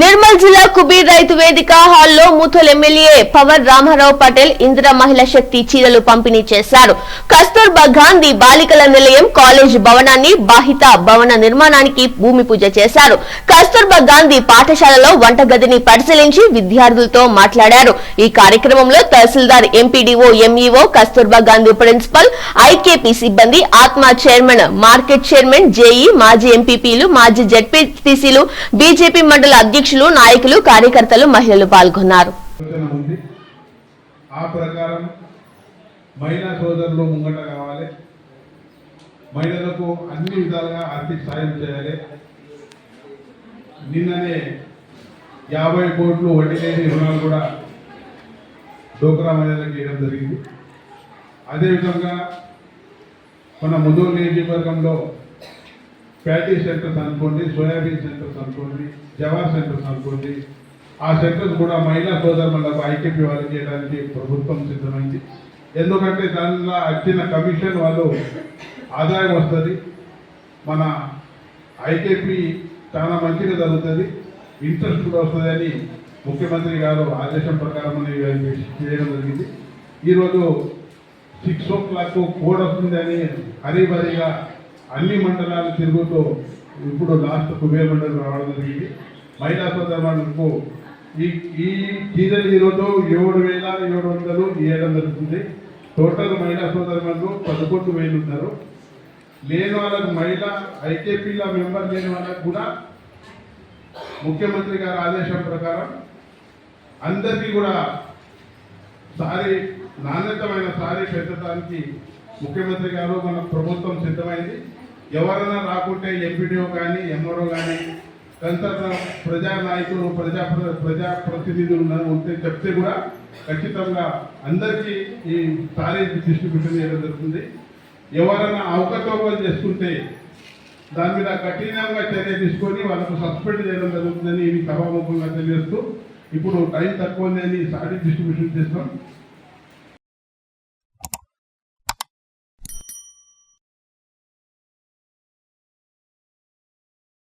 నిర్మల్ జిల్లా కుబీర్ రైతు వేదిక హాల్లో ముథోల్ ఎమ్మెల్యే పవర్ రామారావు పటేల్ ఇందిరా మహిళా శక్తి చీరలు పంపిణీ చేశారు. కస్తూర్బా గాంధీ బాలికల నిలయం కాలేజ్ భవనాన్ని బాహిత భవన నిర్మాణానికి భూమి పూజ చేశారు. కస్తూర్బా గాంధీ పాఠశాలలో వంటగదిని పరిశీలించి విద్యార్థులతో మాట్లాడారు. ఈ కార్యక్రమంలో తహసీల్దార్, MPDO, MEO, Kasturba Gandhi principal, IKP సిబ్బంది, ఆత్మ చైర్మన్, మార్కెట్ చైర్మన్, జేఈ, మాజీ ఎంపీపీలు, మాజీ జెడ్పీటీసీలు, బీజేపీ మండల అధ్యక్షులు, నాయకులు, కార్యకర్తలు, మహిళలు పాల్గొన్నారు. ఆ ప్రకారం మహిళా సోదరులు ముంగట కావాలి. మహిళలకు అన్ని విధాలుగా ఆర్థిక సాయం చేయాలి. నిన్ననే 50 కోట్లు వడ్డీ లేని రుణాలు కూడా డోక్రా మహిళలకు ఇవ్వడం జరిగింది. అదేవిధంగా మన ముదూరు నియోజకవర్గంలో ప్యాటీ సెంటర్స్ అనుకోండి, సోయాబీన్ సెంటర్స్ అనుకోండి, జవార్ సెంటర్స్ అనుకోండి, ఆ సెంటర్స్ కూడా మహిళా సోదరులకు ఐకేపీ వాళ్ళకి చేయడానికి ప్రభుత్వం సిద్ధమైంది. ఎందుకంటే దానిలో వచ్చిన కమిషన్ వాళ్ళు ఆదాయం వస్తుంది, మన ఐకేపీ చాలా మంచిగా జరుగుతుంది, ఇంట్రెస్ట్ కూడా వస్తుంది అని ముఖ్యమంత్రి గారు ఆదేశం ప్రకారం చేయడం జరిగింది. ఈరోజు 6 o'clock కోడ్ వస్తుంది అని హరీబరీగా అన్ని మండలాలు తిరుగుతూ ఇప్పుడు లాస్ట్ కుబేర్ మండలం రావడం జరిగింది. మహిళా సోదరులకు ఈ చీరలు ఈరోజు 7,700 ఇవ్వడం జరుగుతుంది. టోటల్ మహిళా సోదరులు 11,000 ఉన్నారు. లేని వాళ్ళకు మహిళా ఐకేపీల మెంబర్ లేని వాళ్ళకు కూడా ముఖ్యమంత్రి గారి ఆదేశం ప్రకారం అందరికీ కూడా సారీ, నాణ్యతమైన సారీ పెట్టడానికి ముఖ్యమంత్రి గారు మన ప్రభుత్వం సిద్ధమైంది. ఎవరైనా రాకుంటే ఎంపీడీఓ కానీ, ఎంఆర్ఓ కానీ, కన్సర్న్ ప్రజా నాయకులు, ప్రజాప్రతినిధులు ఉంటే చెప్తే కూడా ఖచ్చితంగా అందరికీ ఈ సారీ డిస్ట్రిబ్యూషన్ చేయడం జరుగుతుంది. ఎవరైనా అవకతవకలు చేసుకుంటే దాని మీద కఠినంగా చర్య తీసుకొని వాళ్ళకు సస్పెండ్ చేయడం జరుగుతుందని ఇది సభాముఖంగా తెలియజేస్తూ, ఇప్పుడు టైం తక్కువ ఉందని సారీ డిస్ట్రిబ్యూషన్ చేస్తాం.